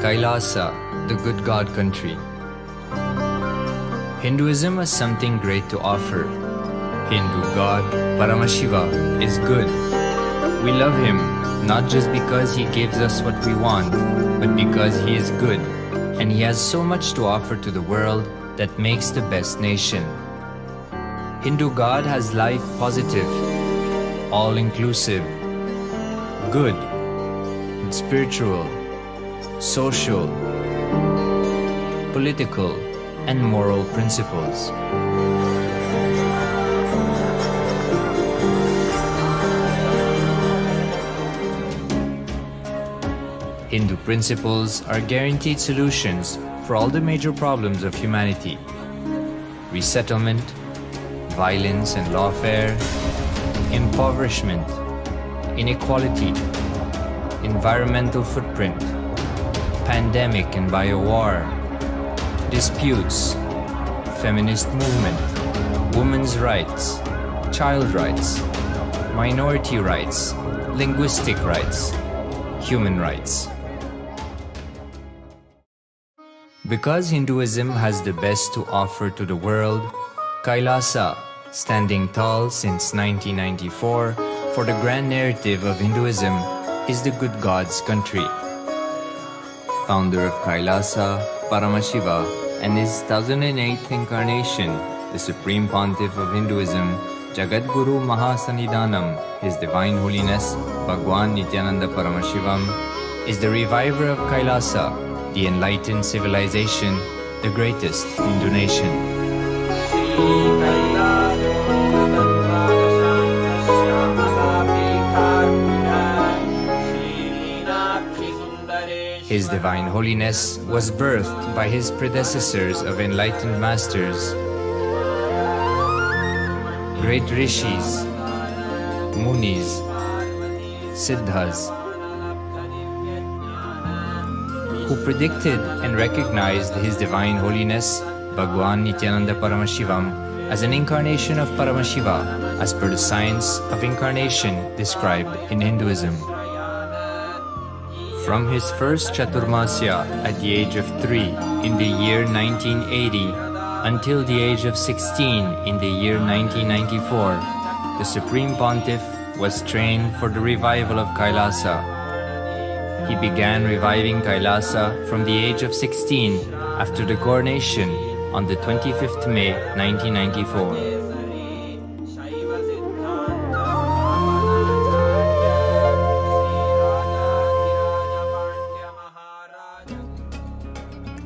KAILASA, the good God country. Hinduism has something great to offer. Hindu God, Paramashiva, is good. We love him not just because he gives us what we want, but because he is good, and he has so much to offer to the world that makes the best nation. Hindu God has life positive, all-inclusive, good, spiritual, social, political, and moral principles. Hindu principles are guaranteed solutions for all the major problems of humanity: resettlement, violence and lawfare, impoverishment, inequality, environmental footprint, pandemic and biowar, disputes, feminist movement, women's rights, child rights, minority rights, linguistic rights, human rights. Because Hinduism has the best to offer to the world, KAILASA, standing tall since 1994 for the grand narrative of Hinduism, is the good God's country. Founder of KAILASA, Paramashiva, and his 1008th incarnation, the Supreme Pontiff of Hinduism, Jagadguru Mahasannidhanam, His Divine Holiness, Bhagwan Nithyananda Paramashivam, is the reviver of KAILASA, the enlightened civilization, the greatest Hindu nation. His Divine Holiness was birthed by his predecessors of enlightened masters, great rishis, munis, siddhas, who predicted and recognized His Divine Holiness, Bhagwan Nithyananda Paramashivam, as an incarnation of Paramashiva, as per the science of incarnation described in Hinduism. From his first Chaturmasya at the age of 3 in the year 1980 until the age of 16 in the year 1994, the Supreme Pontiff was trained for the revival of KAILASA. He began reviving KAILASA from the age of 16 after the coronation on the 25th May 1994.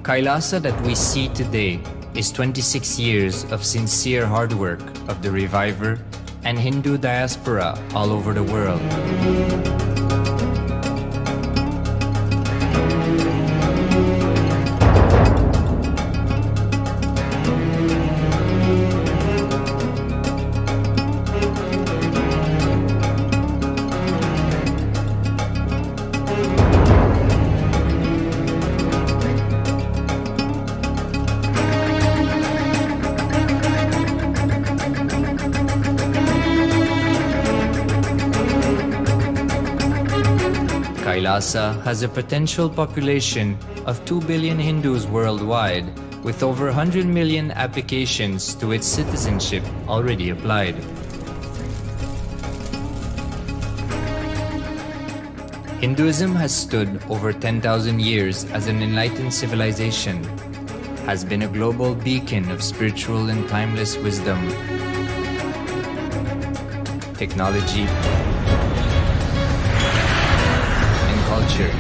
KAILASA that we see today is 26 years of sincere hard work of the reviver and Hindu diaspora all over the world. KAILASA has a potential population of 2 billion Hindus worldwide, with over 100 million applications to its citizenship already applied. Hinduism has stood over 10,000 years as an enlightened civilization, has been a global beacon of spiritual and timeless wisdom, technology, culture.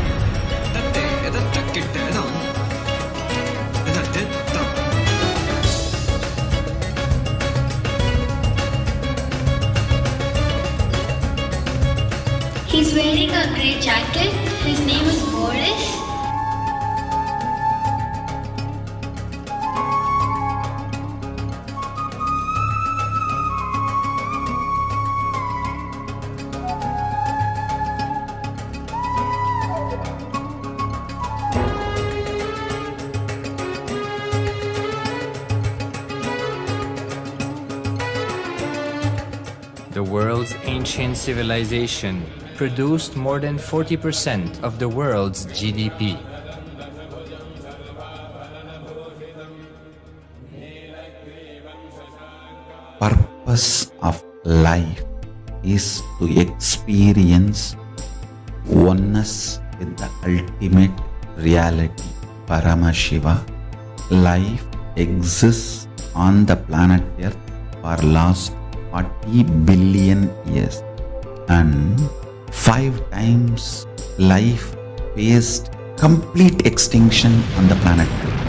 He's wearing a grey jacket. His name is Boris. The world's ancient civilization produced more than 40% of the world's GDP. purpose of life is to experience oneness with the ultimate reality, Paramashiva. Life exists on the planet Earth for last 40 billion years, and 5 times life faced complete extinction on the planet Earth.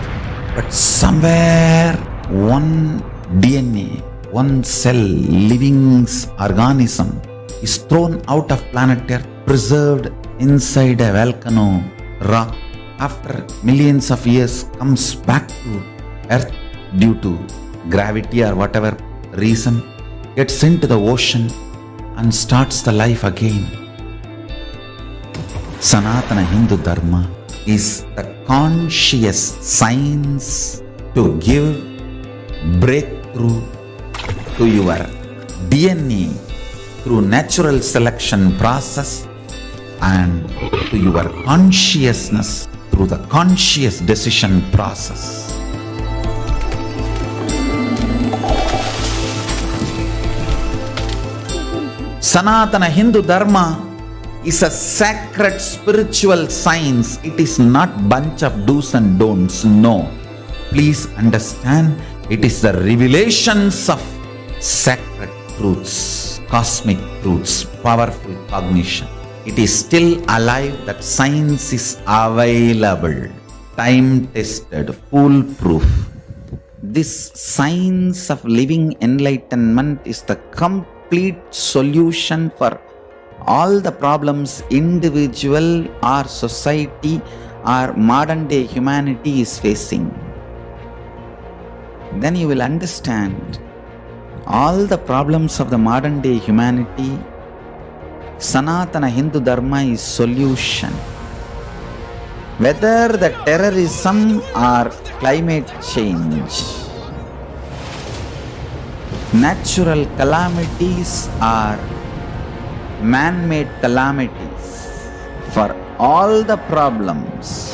But somewhere one DNA, one cell, living organism is thrown out of planet Earth, preserved inside a volcano rock. After millions of years comes back to Earth due to gravity or whatever reason, gets into the ocean and starts the life again. Sanatana Hindu Dharma is the conscious science to give breakthrough to your DNA through natural selection process and to your consciousness through the conscious decision process. Sanatana Hindu Dharma is a sacred spiritual science. It is not bunch of do's and don'ts. No. Please understand, it is the revelations of sacred truths, cosmic truths, powerful cognition. It is still alive, that science is available, time-tested, foolproof. This science of living enlightenment is the complete solution for all the problems individual or society or modern day humanity is facing. Then you will understand all the problems of the modern day humanity. Sanatana Hindu Dharma is solution. Whether the terrorism or climate change, natural calamities or man-made calamities, for all the problems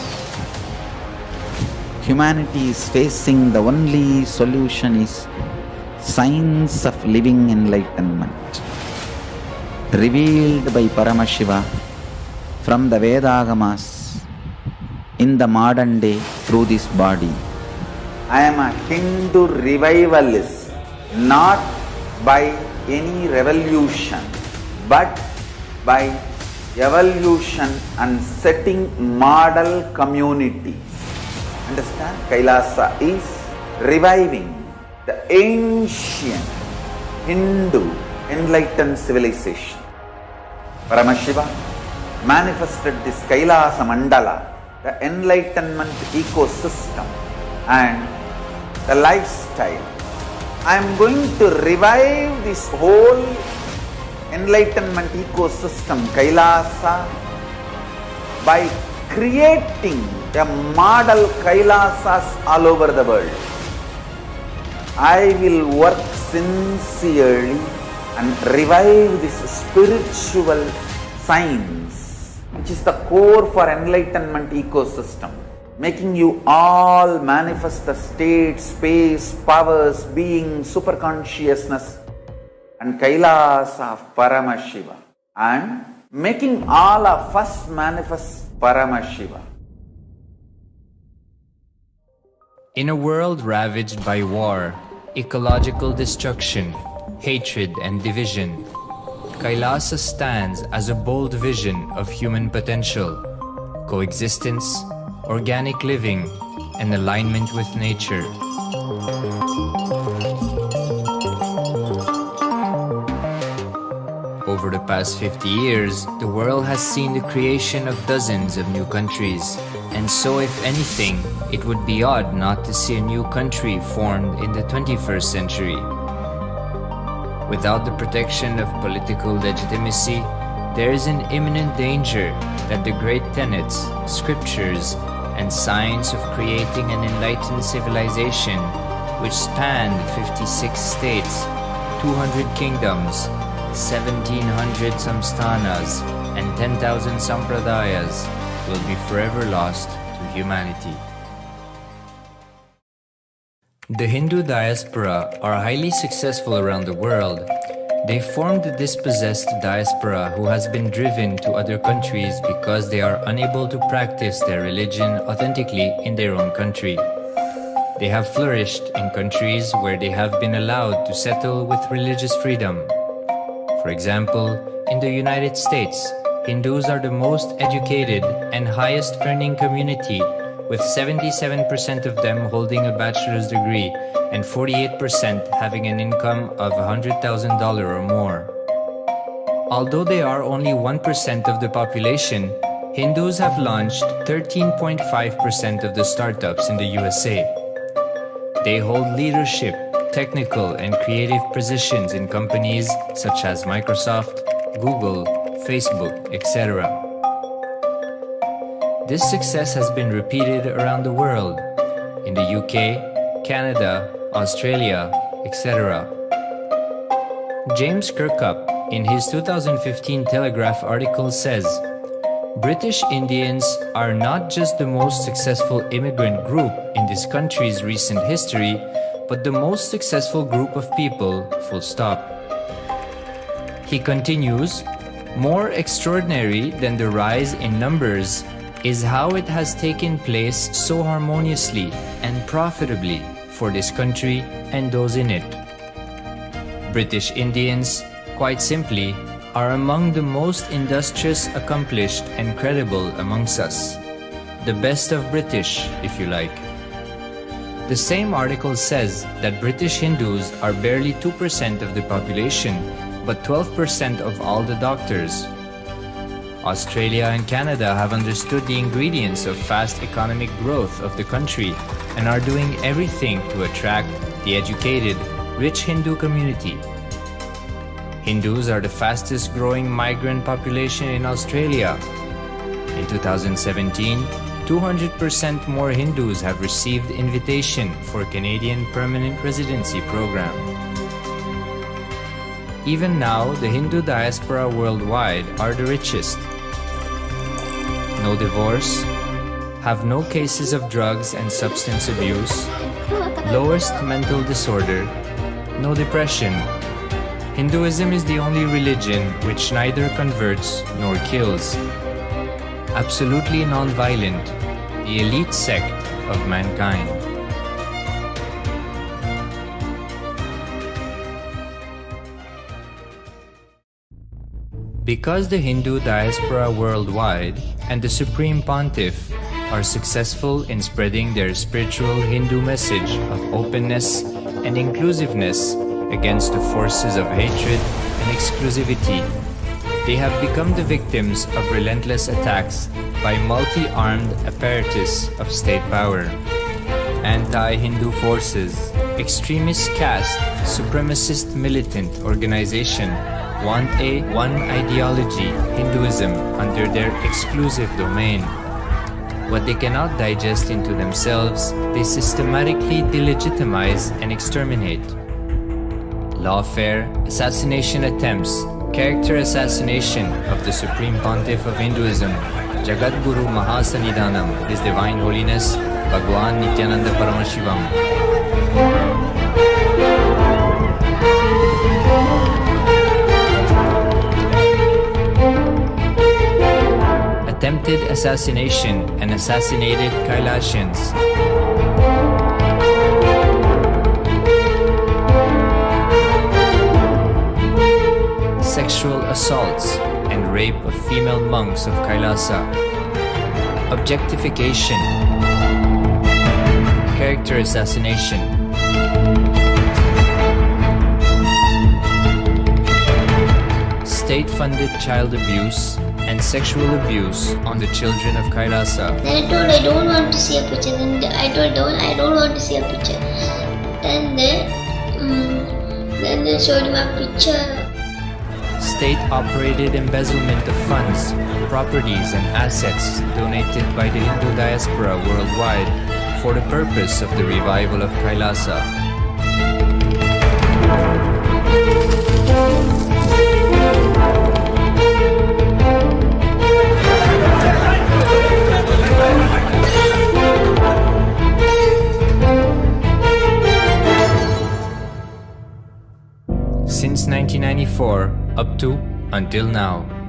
humanity is facing, the only solution is science of living enlightenment, revealed by Paramashiva from the Vedagamas in the modern day through this body. I am a Hindu revivalist, not by any revolution, but by evolution and setting model communities. Understand? KAILASA is reviving the ancient Hindu enlightened civilization. Paramashiva manifested this KAILASA mandala, the enlightenment ecosystem and the lifestyle. I am going to revive this whole enlightenment ecosystem, KAILASA, by creating a model KAILASAs all over the world. I will work sincerely and revive this spiritual science, which is the core for enlightenment ecosystem, making you all manifest the state, space, powers, being, superconsciousness and KAILASA of Paramashiva, and making all of us manifest Paramashiva. In a world ravaged by war, ecological destruction, hatred and division, KAILASA stands as a bold vision of human potential, coexistence, organic living, and alignment with nature. Over the past 50 years, the world has seen the creation of dozens of new countries, and so if anything, it would be odd not to see a new country formed in the 21st century. Without the protection of political legitimacy, there is an imminent danger that the great tenets, scriptures, and science of creating an enlightened civilization, which spanned 56 states, 200 kingdoms, 1700 samsthanas, and 10,000 sampradayas, will be forever lost to humanity. The Hindu diaspora are highly successful around the world. They formed the dispossessed diaspora who has been driven to other countries because they are unable to practice their religion authentically in their own country. They have flourished in countries where they have been allowed to settle with religious freedom. For example, in the United States, Hindus are the most educated and highest earning community, with 77% of them holding a bachelor's degree and 48% having an income of $100,000 or more. Although they are only 1% of the population, Hindus have launched 13.5% of the startups in the USA. They hold leadership, technical and creative positions in companies such as Microsoft, Google, Facebook, etc. This success has been repeated around the world, in the UK, Canada, Australia, etc. James Kirkup, in his 2015 Telegraph article says, British Indians are not just the most successful immigrant group in this country's recent history, but the most successful group of people, full stop. He continues, more extraordinary than the rise in numbers is how it has taken place so harmoniously and profitably for this country and those in it. British Indians, quite simply, are among the most industrious, accomplished and credible amongst us. The best of British, if you like. The same article says that British Hindus are barely 2% of the population, but 12% of all the doctors. Australia and Canada have understood the ingredients of fast economic growth of the country and are doing everything to attract the educated, rich Hindu community. Hindus are the fastest growing migrant population in Australia. In 2017, 200% more Hindus have received invitation for Canadian Permanent Residency Program. Even now, the Hindu diaspora worldwide are the richest. No divorce, have no cases of drugs and substance abuse, lowest mental disorder, no depression. Hinduism is the only religion which neither converts nor kills. Absolutely non-violent, the elite sect of mankind. Because the Hindu diaspora worldwide and the Supreme Pontiff are successful in spreading their spiritual Hindu message of openness and inclusiveness against the forces of hatred and exclusivity, they have become the victims of relentless attacks by multi-armed apparatus of state power. Anti-Hindu forces, extremist caste, supremacist militant organization want a one ideology, Hinduism, under their exclusive domain. What they cannot digest into themselves, they systematically delegitimize and exterminate. Lawfare, assassination attempts, character assassination of the Supreme Pontiff of Hinduism, Jagadguru Mahasannidhanam, His Divine Holiness, Bhagwan Nithyananda Paramashivam. Attempted assassination and assassinated Kailasians. Sexual assaults and rape of female monks of Kailasa. Objectification. Character assassination. State-funded child abuse and sexual abuse on the children of Kailasa. Then I told I don't want to see a picture. Then I told I don't want to see a picture. Then they showed him a picture. State-operated embezzlement of funds, properties and assets donated by the Hindu diaspora worldwide for the purpose of the revival of Kailasa. up to until now.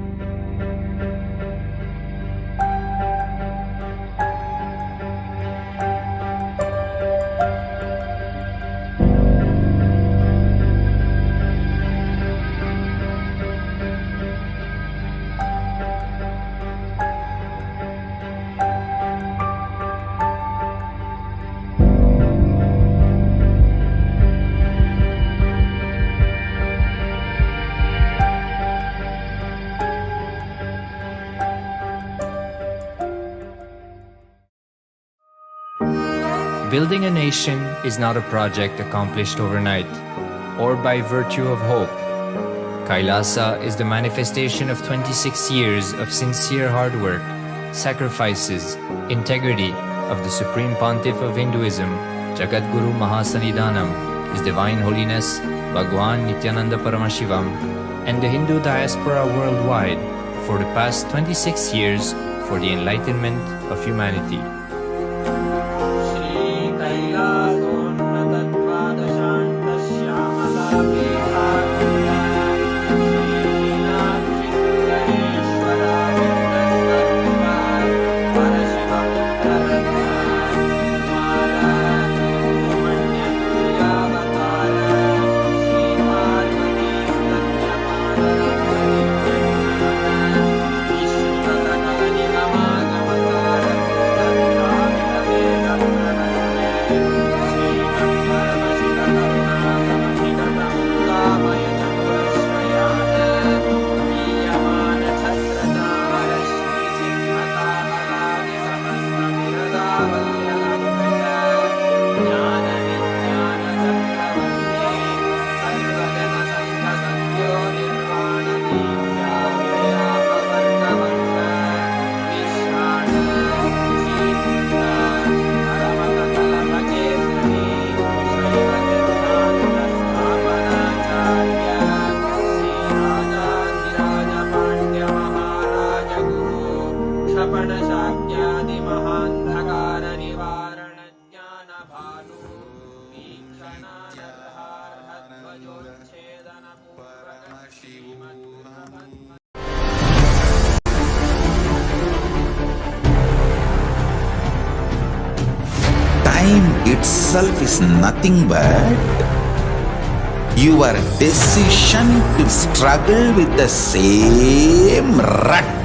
Building a nation is not a project accomplished overnight or by virtue of hope. KAILASA is the manifestation of 26 years of sincere hard work, sacrifices, integrity of the Supreme Pontiff of Hinduism, Jagadguru Mahasannidhanam, His Divine Holiness Bhagwan Nithyananda Paramashivam, and the Hindu diaspora worldwide for the past 26 years for the enlightenment of humanity. Time itself is nothing but your decision to struggle with the same rut